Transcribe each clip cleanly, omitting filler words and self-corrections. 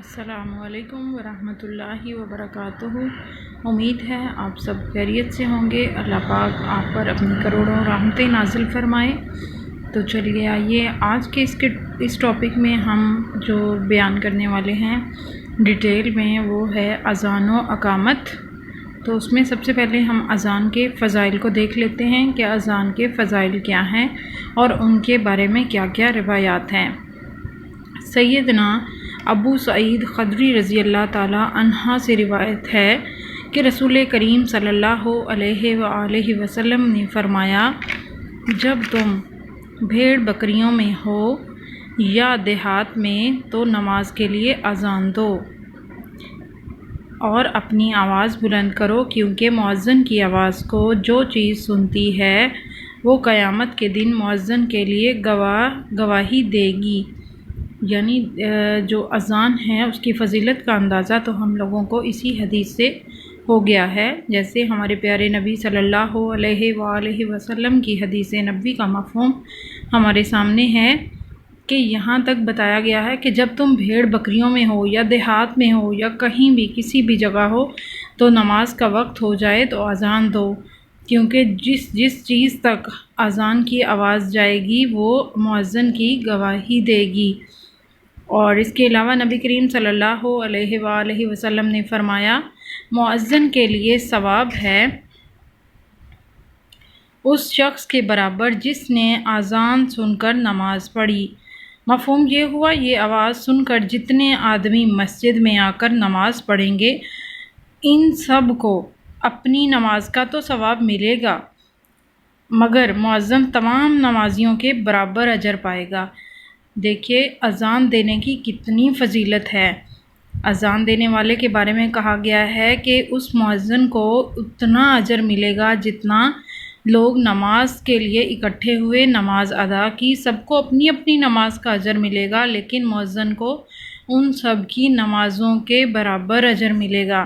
السلام علیکم ورحمۃ اللہ وبرکاتہ۔ امید ہے آپ سب خیریت سے ہوں گے۔ اللہ پاک آپ پر اپنی کروڑوں رحمتیں نازل فرمائے۔ تو چلیے آئیے آج کے اس ٹاپک میں ہم جو بیان کرنے والے ہیں ڈیٹیل میں، وہ ہے اذان و اقامت۔ تو اس میں سب سے پہلے ہم اذان کے فضائل کو دیکھ لیتے ہیں کہ اذان کے فضائل کیا ہیں اور ان کے بارے میں کیا کیا روایات ہیں۔ سیدنا ابو سعید خدری رضی اللہ تعالیٰ عنہ سے روایت ہے کہ رسول کریم صلی اللہ علیہ وآلہ وسلم نے فرمایا، جب تم بھیڑ بکریوں میں ہو یا دیہات میں تو نماز کے لیے اذان دو اور اپنی آواز بلند کرو، کیونکہ مؤذن کی آواز کو جو چیز سنتی ہے وہ قیامت کے دن مؤذن کے لیے گواہی دے گی۔ یعنی جو اذان ہے اس کی فضیلت کا اندازہ تو ہم لوگوں کو اسی حدیث سے ہو گیا ہے، جیسے ہمارے پیارے نبی صلی اللہ علیہ وآلہ وسلم کی حدیث نبوی کا مفہوم ہمارے سامنے ہے کہ یہاں تک بتایا گیا ہے کہ جب تم بھیڑ بکریوں میں ہو یا دیہات میں ہو یا کہیں بھی کسی بھی جگہ ہو تو نماز کا وقت ہو جائے تو اذان دو، کیونکہ جس چیز تک اذان کی آواز جائے گی وہ مؤذن کی گواہی دے گی۔ اور اس کے علاوہ نبی کریم صلی اللہ علیہ وآلہ وسلم نے فرمایا، مؤذن کے لیے ثواب ہے اس شخص کے برابر جس نے اذان سن کر نماز پڑھی۔ مفہوم یہ ہوا، یہ آواز سن کر جتنے آدمی مسجد میں آ کر نماز پڑھیں گے ان سب کو اپنی نماز کا تو ثواب ملے گا، مگر مؤذن تمام نمازیوں کے برابر اجر پائے گا۔ دیکھیے اذان دینے کی کتنی فضیلت ہے۔ اذان دینے والے کے بارے میں کہا گیا ہے کہ اس مؤذن کو اتنا اجر ملے گا جتنا لوگ نماز کے لیے اکٹھے ہوئے نماز ادا کی، سب کو اپنی اپنی نماز کا اجر ملے گا، لیکن مؤذن کو ان سب کی نمازوں کے برابر اجر ملے گا۔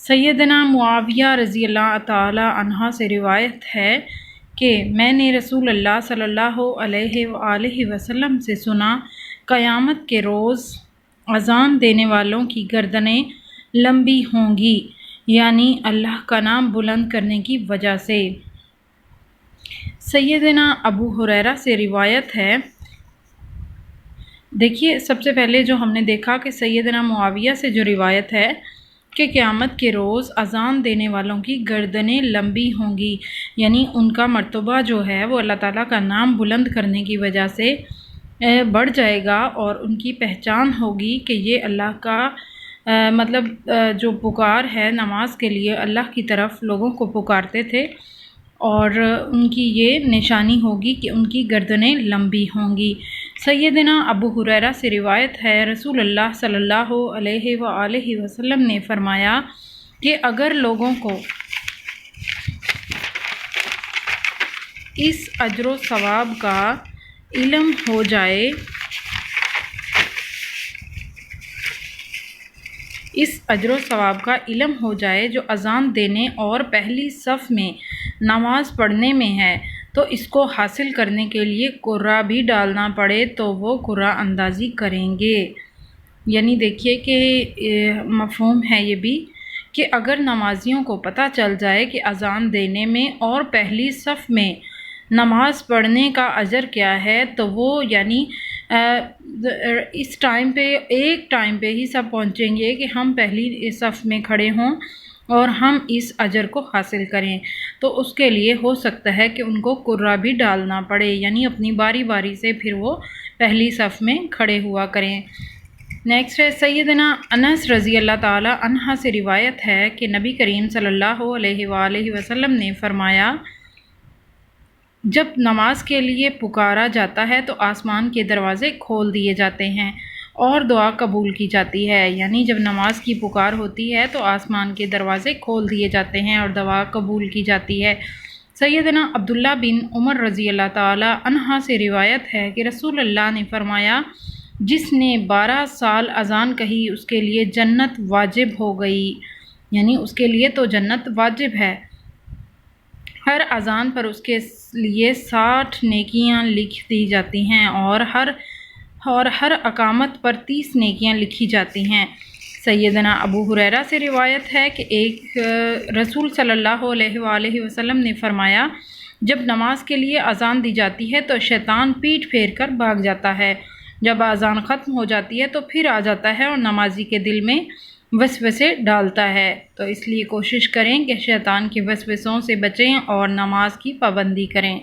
سیدنا معاویہ رضی اللہ تعالی عنہ سے روایت ہے کہ میں نے رسول اللہ صلی اللہ علیہ وآلہ وسلم سے سنا، قیامت کے روز اذان دینے والوں کی گردنیں لمبی ہوں گی، یعنی اللہ کا نام بلند کرنے کی وجہ سے۔ سیدنا ابو ہریرہ سے روایت ہے، دیکھیے سب سے پہلے جو ہم نے دیکھا کہ سیدنا معاویہ سے جو روایت ہے کہ قیامت کے روز اذان دینے والوں کی گردنیں لمبی ہوں گی، یعنی ان کا مرتبہ جو ہے وہ اللہ تعالیٰ کا نام بلند کرنے کی وجہ سے بڑھ جائے گا، اور ان کی پہچان ہوگی کہ یہ اللہ کا جو پکار ہے نماز کے لیے اللہ کی طرف لوگوں کو پکارتے تھے، اور ان کی یہ نشانی ہوگی کہ ان کی گردنیں لمبی ہوں گی۔ سیدنا ابو ہریرہ سے روایت ہے، رسول اللہ صلی اللہ علیہ وآلہ وسلم نے فرمایا کہ اگر لوگوں کو اس اجر و ثواب کا علم ہو جائے، اس اجر و ثواب کا علم ہو جائے جو اذان دینے اور پہلی صف میں نماز پڑھنے میں ہے، تو اس کو حاصل کرنے کے لیے قرہ بھی ڈالنا پڑے تو وہ قرہ اندازی کریں گے۔ یعنی دیکھیے کہ مفہوم ہے یہ بھی کہ اگر نمازیوں کو پتہ چل جائے کہ اذان دینے میں اور پہلی صف میں نماز پڑھنے کا اجر کیا ہے، تو وہ یعنی اس ٹائم پہ ایک ٹائم پہ ہی سب پہنچیں گے کہ ہم پہلی صف میں کھڑے ہوں اور ہم اس اجر کو حاصل کریں، تو اس کے لیے ہو سکتا ہے کہ ان کو قرہ بھی ڈالنا پڑے، یعنی اپنی باری باری سے پھر وہ پہلی صف میں کھڑے ہوا کریں۔ نیکسٹ ہے سیدنا انس رضی اللہ تعالی عنہ سے روایت ہے کہ نبی کریم صلی اللہ علیہ وآلہ وسلم نے فرمایا، جب نماز کے لیے پکارا جاتا ہے تو آسمان کے دروازے کھول دیے جاتے ہیں اور دعا قبول کی جاتی ہے۔ یعنی جب نماز کی پکار ہوتی ہے تو آسمان کے دروازے کھول دیے جاتے ہیں اور دعا قبول کی جاتی ہے۔ سیدنا عبداللہ بن عمر رضی اللہ تعالی عنہ سے روایت ہے کہ رسول اللہ نے فرمایا، جس نے 12 سال اذان کہی اس کے لیے جنت واجب ہو گئی، یعنی اس کے لیے تو جنت واجب ہے۔ ہر اذان پر اس کے لیے 60 نیکیاں لکھ دی جاتی ہیں، اور اور ہر اقامت پر 30 نیکیاں لکھی جاتی ہیں۔ سیدنا ابو ہریرہ سے روایت ہے کہ ایک رسول صلی اللہ علیہ وآلہ وسلم نے فرمایا، جب نماز کے لیے اذان دی جاتی ہے تو شیطان پیٹھ پھیر کر بھاگ جاتا ہے، جب اذان ختم ہو جاتی ہے تو پھر آ جاتا ہے اور نمازی کے دل میں وسوسے ڈالتا ہے۔ تو اس لیے کوشش کریں کہ شیطان کے وسوسوں سے بچیں اور نماز کی پابندی کریں۔